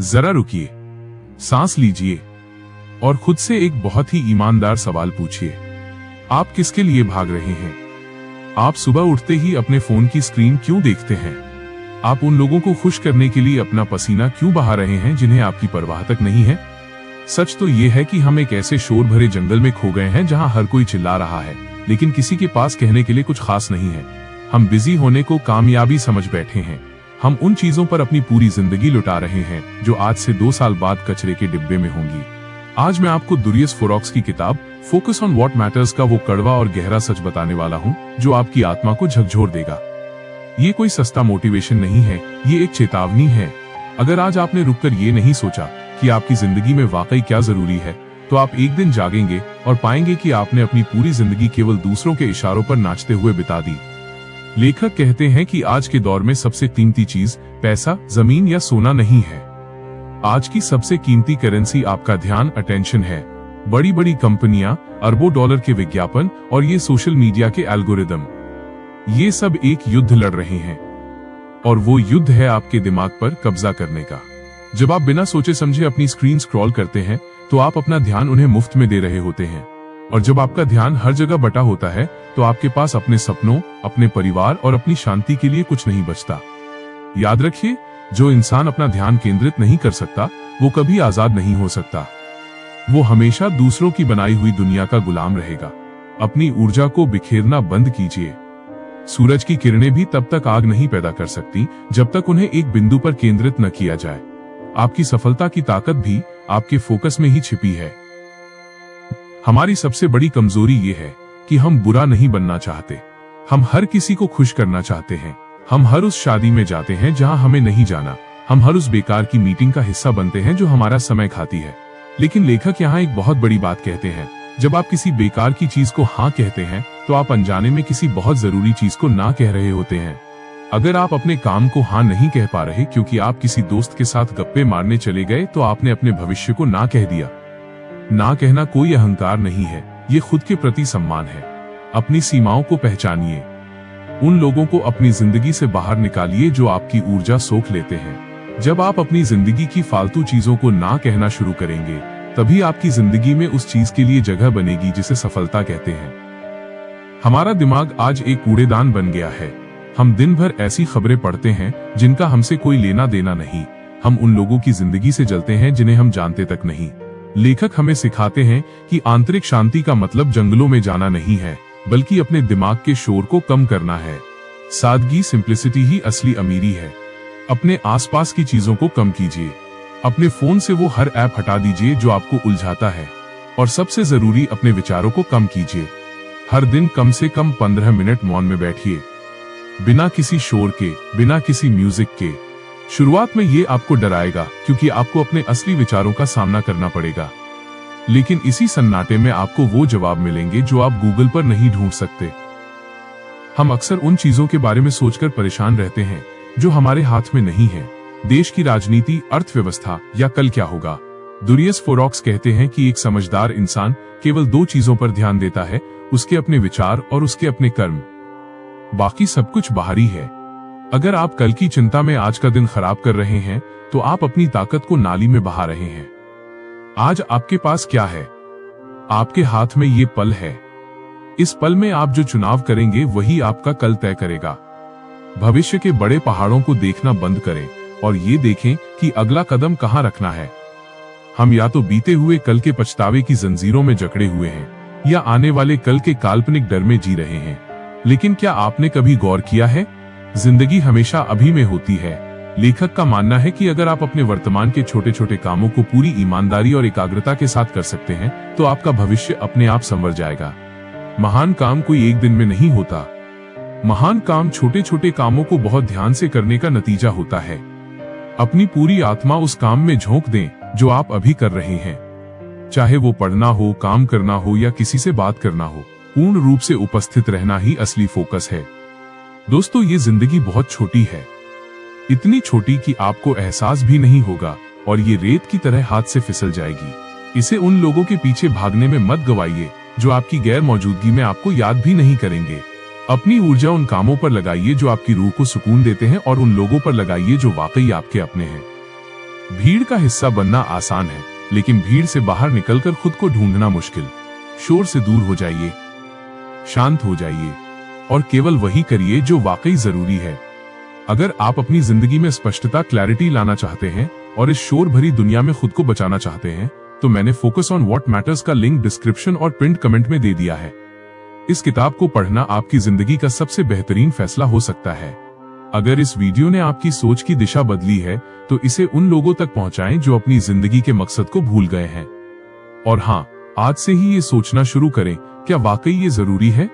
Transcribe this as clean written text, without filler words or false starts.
जरा रुकिए, सांस लीजिए और खुद से एक बहुत ही ईमानदार सवाल पूछिए। आप किसके लिए भाग रहे हैं? आप सुबह उठते ही अपने फोन की स्क्रीन क्यों देखते हैं? आप उन लोगों को खुश करने के लिए अपना पसीना क्यों बहा रहे हैं जिन्हें आपकी परवाह तक नहीं है? सच तो ये है कि हम एक ऐसे शोर भरे जंगल में खो गए हैं जहां हर कोई चिल्ला रहा है, लेकिन किसी के पास कहने के लिए कुछ खास नहीं है। हम बिजी होने को कामयाबी समझ बैठे हैं। हम उन चीजों पर अपनी पूरी जिंदगी लुटा रहे हैं जो आज से 2 साल बाद कचरे के डिब्बे में होंगी। आज मैं आपको दुरियस फोरॉक्स की किताब फोकस ऑन व्हाट मैटर्स का वो कड़वा और गहरा सच बताने वाला हूँ जो आपकी आत्मा को झकझोर देगा। ये कोई सस्ता मोटिवेशन नहीं है, ये एक चेतावनी है। अगर आज आपने रुककर ये नहीं सोचा कि आपकी जिंदगी में वाकई क्या जरूरी है, तो आप एक दिन जागेंगे और पाएंगे कि आपने अपनी पूरी जिंदगी केवल दूसरों के इशारों पर नाचते हुए बिता दी। लेखक कहते हैं कि आज के दौर में सबसे कीमती चीज पैसा, जमीन या सोना नहीं है। आज की सबसे कीमती करेंसी आपका ध्यान, अटेंशन है। बड़ी बड़ी कंपनियां, अरबों डॉलर के विज्ञापन और ये सोशल मीडिया के एल्गोरिदम, ये सब एक युद्ध लड़ रहे हैं और वो युद्ध है आपके दिमाग पर कब्जा करने का। जब आप बिना सोचे समझे अपनी स्क्रीन स्क्रॉल करते हैं तो आप अपना ध्यान उन्हें मुफ्त में दे रहे होते हैं, और जब आपका ध्यान हर जगह बटा होता है तो आपके पास अपने सपनों, अपने परिवार और अपनी शांति के लिए कुछ नहीं बचता। याद रखिए, जो इंसान अपना ध्यान केंद्रित नहीं कर सकता वो कभी आजाद नहीं हो सकता। वो हमेशा दूसरों की बनाई हुई दुनिया का गुलाम रहेगा। अपनी ऊर्जा को बिखेरना बंद कीजिए। सूरज की किरणें भी तब तक आग नहीं पैदा कर सकती जब तक उन्हें एक बिंदु पर केंद्रित न किया जाए। आपकी सफलता की ताकत भी आपके फोकस में ही छिपी है। हमारी सबसे बड़ी कमजोरी ये है कि हम बुरा नहीं बनना चाहते। हम हर किसी को खुश करना चाहते हैं। हम हर उस शादी में जाते हैं जहां हमें नहीं जाना। हम हर उस बेकार की मीटिंग का हिस्सा बनते हैं जो हमारा समय खाती है। लेकिन लेखक यहाँ एक बहुत बड़ी बात कहते हैं, जब आप किसी बेकार की चीज को हाँ कहते हैं तो आप अनजाने में किसी बहुत जरूरी चीज को ना कह रहे होते हैं। अगर आप अपने काम को हाँ नहीं कह पा रहे क्योंकि आप किसी दोस्त के साथ गप्पे मारने चले गए, तो आपने अपने भविष्य को ना कह दिया। ना कहना कोई अहंकार नहीं है, ये खुद के प्रति सम्मान है। अपनी सीमाओं को पहचानिए। उन लोगों को अपनी जिंदगी से बाहर निकालिए जो आपकी ऊर्जा सोख लेते हैं। जब आप अपनी जिंदगी की फालतू चीजों को ना कहना शुरू करेंगे, तभी आपकी जिंदगी में उस चीज के लिए जगह बनेगी जिसे सफलता कहते हैं। हमारा दिमाग आज एक कूड़ेदान बन गया है। हम दिन भर ऐसी खबरें पढ़ते हैं जिनका हमसे कोई लेना देना नहीं। हम उन लोगों की जिंदगी से जलते हैं जिन्हें हम जानते तक नहीं। लेखक हमें सिखाते हैं कि आंतरिक शांति का मतलब जंगलों में जाना नहीं है, बल्कि अपने दिमाग के शोर को कम करना है। सादगी, सिंप्लिसिटी ही असली अमीरी है। अपने आसपास की चीजों को कम कीजिए। अपने फोन से वो हर ऐप हटा दीजिए जो आपको उलझाता है, और सबसे जरूरी, अपने विचारों को कम कीजिए। हर दिन कम से कम 15 मिनट मौन में बैठिए, बिना किसी शोर के, बिना किसी म्यूजिक के। शुरुआत में ये आपको डराएगा क्योंकि आपको अपने असली विचारों का सामना करना पड़ेगा, लेकिन इसी सन्नाटे में आपको वो जवाब मिलेंगे जो आप गूगल पर नहीं ढूंढ सकते। हम अक्सर उन चीजों के बारे में सोचकर परेशान रहते हैं जो हमारे हाथ में नहीं है। देश की राजनीति, अर्थव्यवस्था या कल क्या होगा। दुरियस फोरॉक्स कहते हैं कि एक समझदार इंसान केवल 2 चीजों पर ध्यान देता है, उसके अपने विचार और उसके अपने कर्म। बाकी सब कुछ बाहरी है। अगर आप कल की चिंता में आज का दिन खराब कर रहे हैं तो आप अपनी ताकत को नाली में बहा रहे हैं। आज आपके पास क्या है? आपके हाथ में ये पल है। इस पल में आप जो चुनाव करेंगे वही आपका कल तय करेगा। भविष्य के बड़े पहाड़ों को देखना बंद करें और ये देखें कि अगला कदम कहां रखना है। हम या तो बीते हुए कल के पछतावे की जंजीरों में जकड़े हुए हैं या आने वाले कल के काल्पनिक डर में जी रहे हैं। लेकिन क्या आपने कभी गौर किया है, जिंदगी हमेशा अभी में होती है। लेखक का मानना है कि अगर आप अपने वर्तमान के छोटे छोटे कामों को पूरी ईमानदारी और एकाग्रता के साथ कर सकते हैं तो आपका भविष्य अपने आप संवर जाएगा। महान काम कोई एक दिन में नहीं होता। महान काम छोटे छोटे कामों को बहुत ध्यान से करने का नतीजा होता है। अपनी पूरी आत्मा उस काम में झोंक दें जो आप अभी कर रहे हैं, चाहे वो पढ़ना हो, काम करना हो या किसी से बात करना हो। पूर्ण रूप से उपस्थित रहना ही असली फोकस है। दोस्तों, ये जिंदगी बहुत छोटी है, इतनी छोटी कि आपको एहसास भी नहीं होगा और ये रेत की तरह हाथ से फिसल जाएगी। इसे उन लोगों के पीछे भागने में मत गवाइए जो आपकी गैर मौजूदगी में आपको याद भी नहीं करेंगे। अपनी ऊर्जा उन कामों पर लगाइए जो आपकी रूह को सुकून देते हैं और उन लोगों पर लगाइए जो वाकई आपके अपने हैं। भीड़ का हिस्सा बनना आसान है, लेकिन भीड़ से बाहर निकलकर खुद को ढूंढना मुश्किल। शोर से दूर हो जाइए, शांत हो जाइए और केवल वही करिए जो वाकई जरूरी है। अगर आप अपनी जिंदगी में स्पष्टता, क्लैरिटी लाना चाहते हैं और इस शोर भरी दुनिया में खुद को बचाना चाहते हैं, तो मैंने फोकस ऑन व्हाट मैटर्स का लिंक डिस्क्रिप्शन और पिंड कमेंट में दे दिया है। इस किताब को पढ़ना आपकी जिंदगी का सबसे बेहतरीन फैसला हो सकता है। अगर इस वीडियो ने आपकी सोच की दिशा बदली है, तो इसे उन लोगों तक पहुंचाएं जो अपनी जिंदगी के मकसद को भूल गए हैं। और हाँ, आज से ही ये सोचना शुरू करें, क्या वाकई ये जरूरी है?